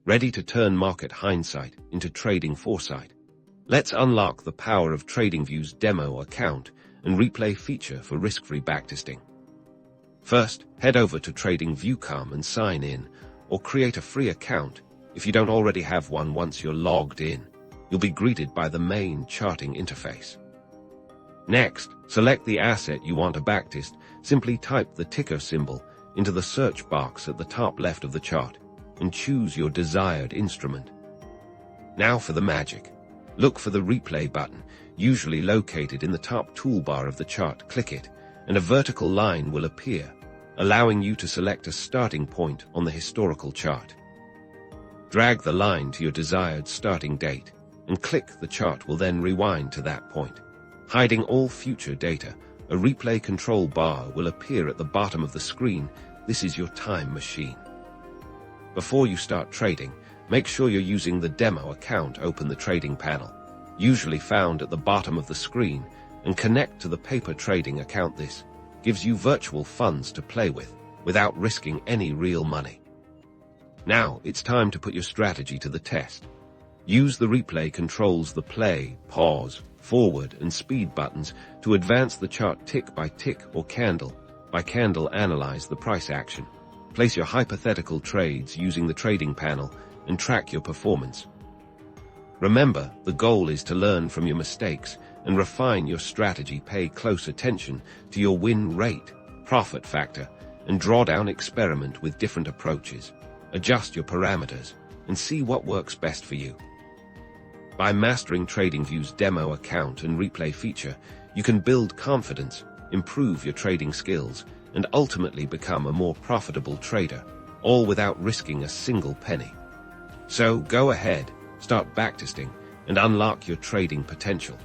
ready to turn market hindsight into trading foresight. Let's unlock the power of TradingView's demo account and replay feature for risk-free backtesting. First, head over to TradingView and sign in, or create a free account if you don't already have one. Once you're logged in, you'll be greeted by the main charting interface. Next, select the asset you want to backtest. Simply type the ticker symbol into the search box at the top left of the chart and choose your desired instrument. Now for the magic. Look for the replay button, usually located in the top toolbar of the chart. Click it, and a vertical line will appear, allowing you to select a starting point on the historical chart. Drag the line to your desired starting date, and click the chart will then rewind to that point. Hiding all future data, a replay control bar will appear at the bottom of the screen. This is your time machine. Before you start trading, make sure you're using the demo account. Open the trading panel, usually found at the bottom of the screen, and connect to the paper trading account. This gives you virtual funds to play with without risking any real money. Now it's time to put your strategy to the test. Use the replay controls, the play, pause, forward, and speed buttons to advance the chart tick by tick or candle by candle. Analyze the price action. Place your hypothetical trades using the trading panel and track your performance. Remember, the goal is to learn from your mistakes and refine your strategy. Pay close attention to your win rate, profit factor, and drawdown. Experiment with different approaches. Adjust your parameters and see what works best for you. By mastering TradingView's demo account and replay feature, you can build confidence, improve your trading skills, and ultimately become a more profitable trader, all without risking a single penny. So go ahead, start backtesting, and unlock your trading potential.